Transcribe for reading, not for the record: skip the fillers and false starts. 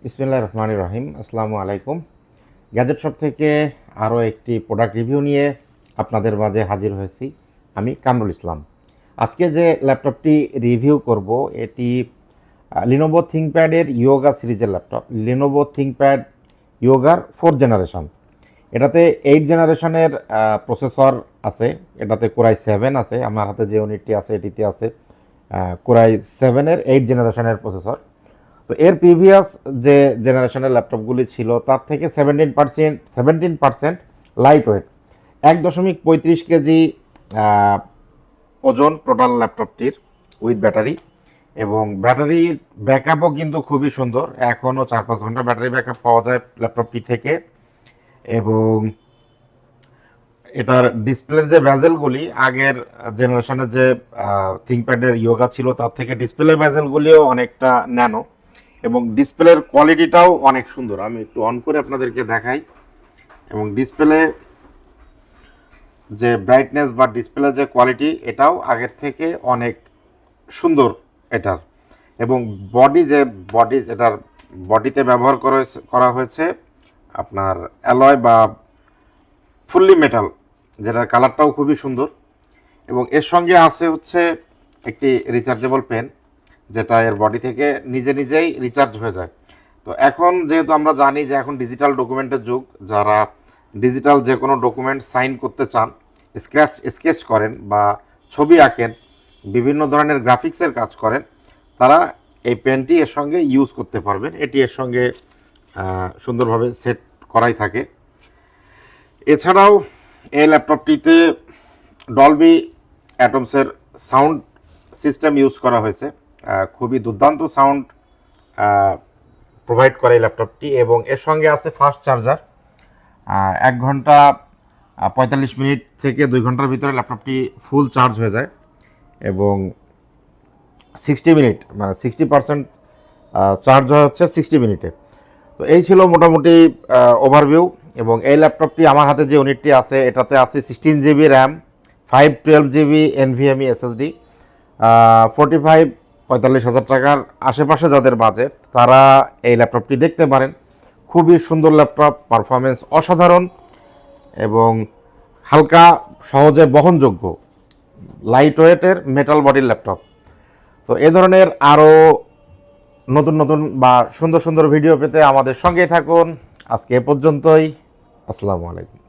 বিসমিল্লাহির রহমানির রহিম। আসসালামু আলাইকুম। গ্যাজেট শপ থেকে আরও একটি প্রোডাক্ট রিভিউ নিয়ে আপনাদের মাঝে হাজির হয়েছি। আমি কামরুল ইসলাম। আজকে যে ল্যাপটপটি রিভিউ করব এটি লিনোভো থিংকপ্যাডের ইয়োগা সিরিজের ল্যাপটপ। লিনোভো থিংকপ্যাড ইয়োগার 4th জেনারেশন। এটাতে 8 জেনারেশনের প্রসেসর আছে। এটাতে কোরাই 7 আছে। আমার হাতে যে ইউনিটটি আছে এটিতে আছে কোরাই 7-এর 8 জেনারেশনের প্রসেসর। তো এর প্রিভিয়াস যে জেনারেশনের ল্যাপটপগুলি ছিল তার থেকে 17% লাইট ওয়েট, 1.35 কেজি ওজন টোটাল ল্যাপটপটির উইথ ব্যাটারি। এবং ব্যাটারির ব্যাকআপও কিন্তু খুবই সুন্দর, এখনও 4-5 ঘন্টা ব্যাটারি ব্যাকআপ পাওয়া যায় ল্যাপটপটি থেকে। এবং এটার ডিসপ্লের যে ভ্যাজেলগুলি আগের জেনারেশনের যে থিংকপ্যাডের ইয়োগা ছিল তার থেকে ডিসপ্লে ভ্যাজেলগুলিও অনেকটা ন্যানো এবং ডিসপ্লের কোয়ালিটিটাও অনেক সুন্দর। আমি একটু অন করে আপনাদেরকে দেখাই। এবং ডিসপ্লে যে ব্রাইটনেস বা ডিসপ্লে যে কোয়ালিটি এটাও আগের থেকে অনেক সুন্দর এটার। এবং এটার বডিতে ব্যবহার করা হয়েছে আপনার অ্যালয় বা ফুললি মেটাল, যেটার কালারটাও খুবই সুন্দর। এবং এর সঙ্গে আছে হচ্ছে একটি রিচার্জেবল পেন, যেটা এর বডি থেকে নিজেই রিচার্জ হয়ে যায়। তো এখন যেহেতু আমরা জানি যে এখন ডিজিটাল ডকুমেন্টের যুগ, যারা ডিজিটাল যে কোনো ডকুমেন্ট সাইন করতে চান, স্কেচ করেন বা ছবি আঁকেন, বিভিন্ন ধরনের গ্রাফিক্সের কাজ করেন, তারা এই পেনটি এর সঙ্গে ইউজ করতে পারবেন। এটি এর সঙ্গে সুন্দরভাবে সেট করাই থাকে। এছাড়াও এই ল্যাপটপটিতে ডলবি অ্যাটমসের সাউন্ড সিস্টেম ইউজ করা হয়েছে। খুবই দুর্দান্ত সাউন্ড প্রোভাইড করে এই ল্যাপটপটি। এবং এর সঙ্গে আছে ফাস্ট চার্জার। 1 ঘন্টা 45 মিনিট থেকে 2 ঘন্টার ভিতরে ল্যাপটপটি ফুল চার্জ হয়ে যায়। এবং 60 মিনিট মানে 60% চার্জ হয় হচ্ছে 60 মিনিটে। তো এই ছিল মোটামুটি ওভারভিউ। এবং এই ল্যাপটপটি আমার হাতে যে ইউনিটটি আছে এটাতে আছে 16 GB RAM, 512 GB NVMe SSD. 45 হাজার টাকার আশেপাশে যাদের বাজেট তারা এই ল্যাপটপটি দেখতে পারেন। খুবই সুন্দর ল্যাপটপ, পারফরমেন্স অসাধারণ এবং হালকা, সহজে বহনযোগ্য, লাইট ওয়েটের মেটাল বডির ল্যাপটপ। তো এ ধরনের আরও নতুন বা সুন্দর ভিডিও পেতে আমাদের সঙ্গেই থাকুন। আজকে এ পর্যন্তই। আসসালামু আলাইকুম।